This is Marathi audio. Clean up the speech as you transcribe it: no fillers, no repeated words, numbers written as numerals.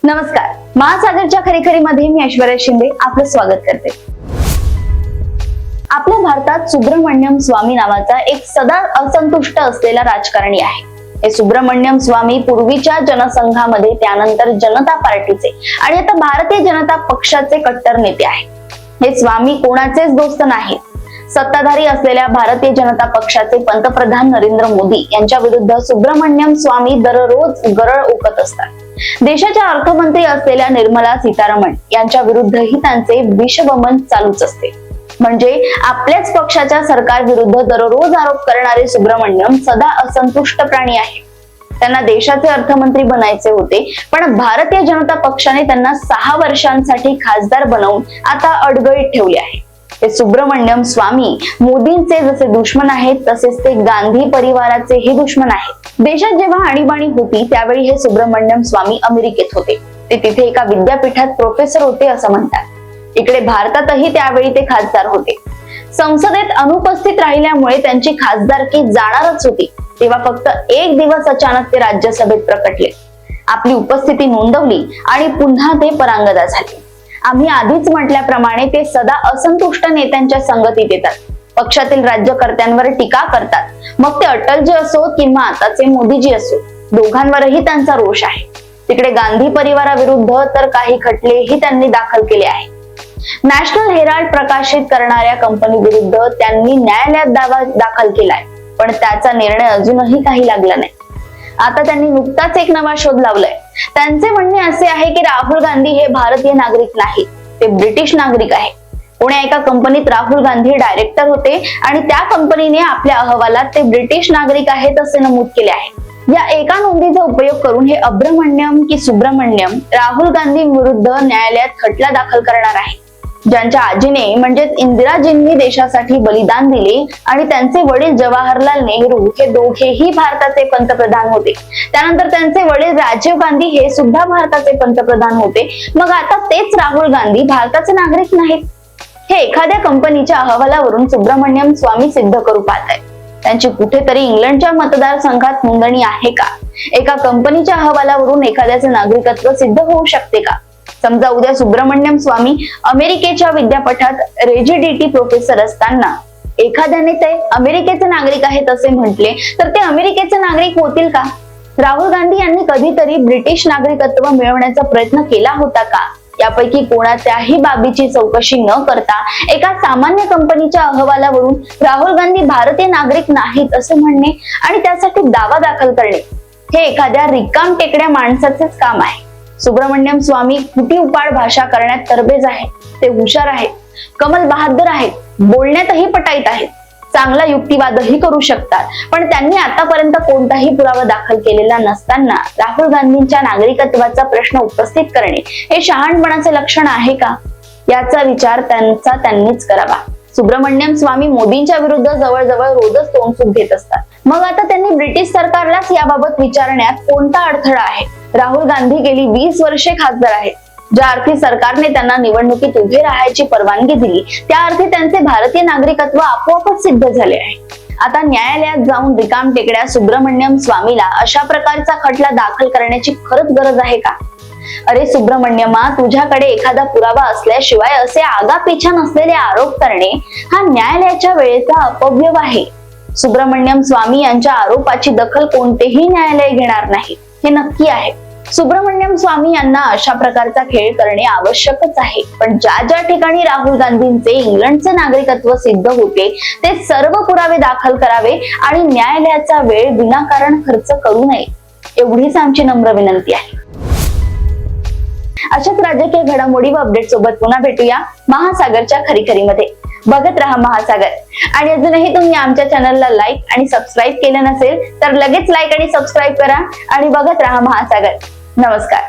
नमस्कार, महासागरच्या खरीखरीमध्ये मी ऐश्वर्या शिंदे आपलं स्वागत करते। आपल्या भारतात सुब्रमण्यम स्वामी नावाचा एक सदा असंतुष्ट असलेला राजकारणी आहे। हे सुब्रमण्यम स्वामी पूर्वीच्या जनसंघामध्ये, त्यानंतर जनता पार्टीचे आणि आता भारतीय जनता पक्षाचे कट्टर नेते आहेत। हे स्वामी कोणाचेच दोस्त नाहीत। सत्ताधारी असलेल्या भारतीय जनता पक्षाचे पंतप्रधान नरेंद्र मोदी यांच्या विरुद्ध सुब्रमण्यम स्वामी दररोज गरळ ओकत असतात। देशाच्या अर्थमंत्री असलेल्या निर्मला सीतारामन यांच्या विरुद्धही त्यांचे विषवमन चालूच असते। म्हणजे आपल्याच पक्षाच्या सरकार विरुद्ध दररोज आरोप करणारे सुब्रमण्यम सदा असंतुष्ट प्राणी आहे। त्यांना देशाचे अर्थमंत्री बनायचे होते, पण भारतीय जनता पक्षाने त्यांना 6 वर्षांसाठी खासदार बनवून आता अडगळीत ठेवले आहे। हे सुब्रमण्यम स्वामी मोदींचे जसे दुश्मन आहेत, तसेच ते गांधी परिवाराचेही दुश्मन आहेत। देशात जेव्हा आणीबाणी होती त्यावेळी हे सुब्रमण्यम स्वामी अमेरिकेत होते। ते तिथे एका विद्यापीठात प्रोफेसर होते असं म्हणतात। इकडे भारतातही त्यावेळी ते खासदार होते। संसदेत अनुपस्थित राहिल्यामुळे त्यांची खासदारकी जाणारच होती। तेव्हा फक्त एक दिवस अचानक ते राज्यसभेत प्रकटले, आपली उपस्थिती नोंदवली आणि पुन्हा ते परांगदा झाले। आम्ही आधीच म्हटल्याप्रमाणे ते सदा असंतुष्ट नेत्यांच्या संगतीत येतात, पक्षातील राज्यकर्त्यांवर टीका करतात। मग ते अटलजी असो किंवा आताचे मोदीजी असो, दोघांवरही त्यांचा रोष आहे। तिकडे गांधी परिवाराविरुद्ध तर काही खटलेही त्यांनी दाखल केले आहे। नॅशनल हेराल्ड प्रकाशित करणाऱ्या कंपनी विरुद्ध त्यांनी न्यायालयात दावा दाखल केलाय, पण त्याचा निर्णय अजूनही काही लागला नाही। आता त्यांनी नुकताच एक नवा शोध लावलाय। त्यांचे म्हणणे असे आहे की राहुल गांधी हे भारतीय नागरिक नाही, ते ब्रिटिश नागरिक आहे। पुणे एका कंपनीत राहुल गांधी डायरेक्टर होते आणि त्या कंपनीने आपल्या अहवालात ते ब्रिटिश नागरिक आहेत असे नमूद केले आहे। या एका नोंदीचा उपयोग करून हे अब्रमण्यम की सुब्रमण्यम राहुल गांधी विरुद्ध न्यायालयात खटला दाखल करणार आहे। ज्यांच्या आजीने म्हणजेच इंदिराजींनी देशासाठी बलिदान दिले आणि त्यांचे वडील जवाहरलाल नेहरू हे दोघेही भारताचे पंतप्रधान होते। त्यानंतर त्यांचे वडील राजीव गांधी हे सुद्धा भारताचे पंतप्रधान होते। मग आता तेच राहुल गांधी भारताचे नागरिक नाहीत, हे एखाद्या कंपनीच्या अहवालावरून सुब्रमण्यम स्वामी सिद्ध करू पाहत आहेत। त्यांची कुठेतरी इंग्लंडच्या मतदारसंघात नोंदणी आहे का? एका कंपनीच्या अहवालावरून एखाद्याचे नागरिकत्व सिद्ध होऊ शकते का? समजा उद्या सुब्रमण्यम स्वामी अमेरिकेच्या विद्यापीठात रेजिडिटी प्रोफेसर असताना एखाद्याने ते अमेरिकेचे नागरिक आहेत असे म्हटले, तर ते अमेरिकेचे नागरिक होतील का? राहुल गांधी यांनी कधीतरी ब्रिटिश नागरिकत्व मिळवण्याचा प्रयत्न केला होता का? यापैकी कोणाच्याही बाबीची चौकशी न करता एका सामान्य कंपनीच्या अहवालावरून राहुल गांधी भारतीय नागरिक नाहीत असे म्हणणे आणि त्यासाठी दावा दाखल करणे, हे एखाद्या रिकाम टेकड्या माणसाचेच काम आहे। सुब्रमण्यम स्वामी कुटी उपाड भाषा करण्यात तरबेज आहेत, ते हुशार आहेत, कमल बहादर आहेत, बोलण्यातही पटाईत आहेत, चांगला युक्तिवादही करू शकतात। पण त्यांनी आतापर्यंत कोणताही पुरावा दाखल केलेला नसताना राहुल गांधींच्या नागरिकत्वाचा प्रश्न उपस्थित करणे हे शहाणपणाचे लक्षण आहे का? याचा विचार त्यांनीच करावा। सुब्रमण्यम स्वामी मोदींच्या विरुद्ध जवळजवळ रोजच तोंडसुख घेत असतात। मग आता त्यांनी ब्रिटिश सरकारलाच याबाबत विचारण्यात कोणता अडथळा आहे? राहुल गांधी गेली 20 वर्षे खासदार आहेत। ज्या अर्थी सरकारने त्यांना निवडणुकीत उभे राहायची परवानगी दिली, त्या अर्थी त्यांचे भारतीय नागरिकत्व आपोआपच सिद्ध झाले आहे। आता न्यायालयात जाऊन रिकाम टेकड्या सुब्रमण्यम स्वामीला अशा प्रकारचा खटला दाखल करण्याची खरंच गरज आहे का? अरे सुब्रमण्यमा, तुझ्याकडे एखादा पुरावा असल्याशिवाय असे आगापिछा नसलेले आरोप करणे हा न्यायालयाच्या वेळेचा अपव्यय आहे। सुब्रमण्यम स्वामी यांच्या आरोपाची दखल कोणतेही न्यायालय घेणार नाही, हे नक्की आहे। सुब्रमण्यम स्वामी यांना अशा प्रकारचा खेळ करणे आवश्यकच आहे, पण ज्या ठिकाणी राहुल गांधींचे इंग्लंडचे नागरिकत्व सिद्ध होते ते सर्व पुरावे दाखल करावे आणि न्यायालयाचा वेळ विनाकारण खर्च करू नये, एवढीच आमची नम्र विनंती आहे। अशाच राजकीय घडामोडी व अपडेट सोबत पुन्हा भेटूया महासागरच्या खरीखरीमध्ये। बघत रहा महासागर। आणि अजूनही तुम्ही आमच्या चॅनलला लाईक आणि सबस्क्राईब केलं नसेल तर लगेच लाईक आणि सबस्क्राईब करा आणि बघत रहा महासागर। नमस्कार।